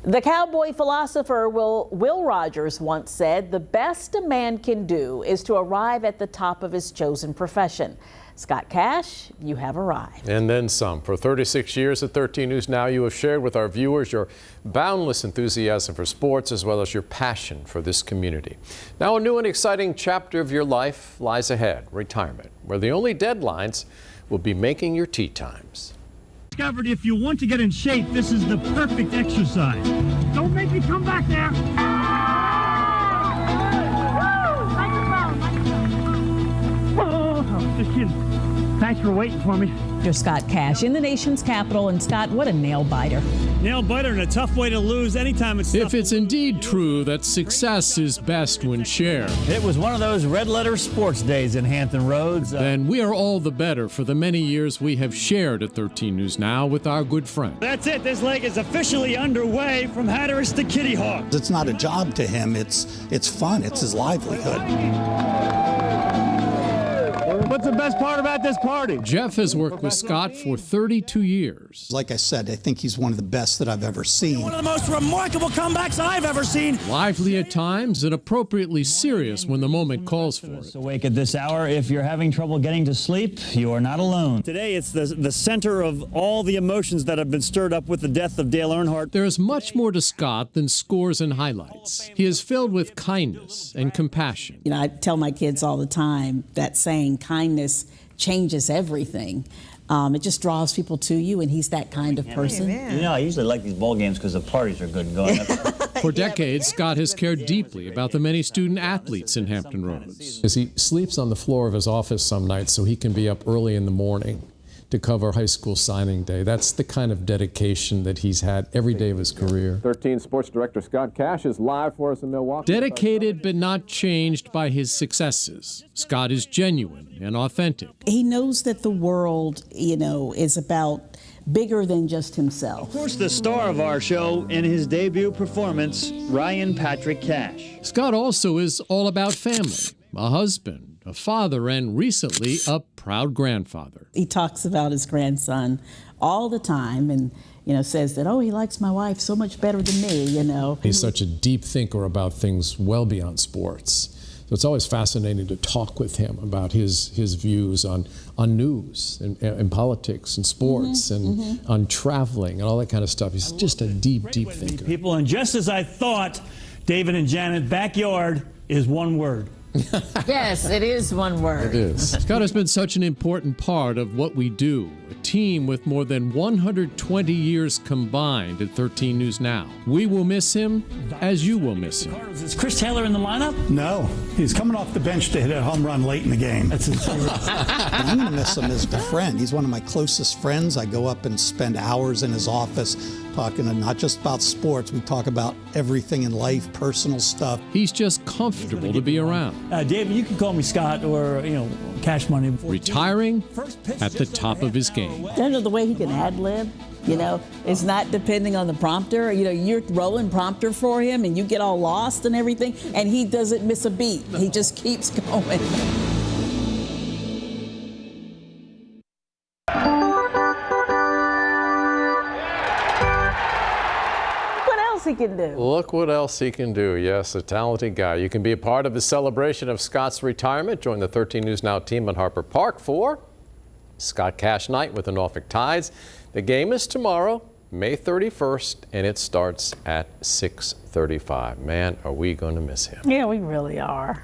The cowboy philosopher Will Rogers once said, "The best a man can do is to arrive at the top of his chosen profession." Scott Cash, you have arrived. And then some. For 36 years at 13 News Now, you have shared with our viewers your boundless enthusiasm for sports as well as your passion for this community. Now a new and exciting chapter of your life lies ahead, retirement, where the only deadlines will be making your tee times. Discovered if you want to get in shape, this is the perfect exercise. Don't make me come back there. Whoa, just kidding. Thanks for waiting for me. You're Scott Cash in the nation's capital, and Scott, what a nail biter. Nail biter and a tough way to lose anytime it's If it's indeed true that success is best when shared, it was one of those red letter sports days in Hampton Roads. Then we are all the better for the many years we have shared at 13 News Now with our good friend. That's it. This leg is officially underway from Hatteras to Kitty Hawk. It's not a job to him. It's fun. It's his livelihood. What's the best part about this party? Jeff has worked with Scott for 32 years. Like I said, I think he's one of the best that I've ever seen. One of the most remarkable comebacks I've ever seen. Lively at times and appropriately serious when the moment calls for it. Awake at this hour. If you're having trouble getting to sleep, you are not alone. Today, it's the center of all the emotions that have been stirred up with the death of Dale Earnhardt. There is much more to Scott than scores and highlights. He is filled with kindness and compassion. You know, I tell my kids all the time that saying kindness changes everything. It just draws people to you, and he's that kind of person. You know, I usually like these ball games because the parties are good going. For decades, Scott has cared deeply about the many student athletes in Hampton Roads. He sleeps on the floor of his office some nights so he can be up early in the morning to cover high school signing day. That's the kind of dedication that he's had every day of his career. 13 Sports Director Scott Cash is live for us in Milwaukee. Dedicated but not changed by his successes. Scott is genuine and authentic. He knows that the world, you know, is about bigger than just himself. Of course, the star of our show in his debut performance, Ryan Patrick Cash. Scott also is all about family, a husband, a father, and recently a proud grandfather. He talks about his grandson all the time and, you know, says that, oh, he likes my wife so much better than me, you know. He's such a deep thinker about things well beyond sports. So it's always fascinating to talk with him about his views on news and politics and sports and on traveling and all that kind of stuff. He's just a deep thinker. People, and just as I thought, David and Janet, backyard is one word. Yes, it is one word. It is. Scott has been such an important part of what we do, a team with more than 120 years combined at 13 News Now. We will miss him as you will miss him. Is Chris Taylor in the lineup? No, he's coming off the bench to hit a home run late in the game. That's his favorite. I'm going to miss him as a friend. He's one of my closest friends. I go up and spend hours in his office talking not just about sports. We talk about everything in life, personal stuff. He's just comfortable to be around. David, you can call me Scott or, you know, Cash Money. Retiring at the top of his game. You know, the way he can ad-lib, you know, it's not depending on the prompter. You know, you're rolling prompter for him and you get all lost and everything, and he doesn't miss a beat. He just keeps going. He can do. Look what else he can do. Yes, a talented guy. You can be a part of the celebration of Scott's retirement. Join the 13 News Now team at Harper Park for Scott Cash Night with the Norfolk Tides. The game is tomorrow, May 31st, and it starts at 6:35. Man, are we going to miss him. Yeah, we really are.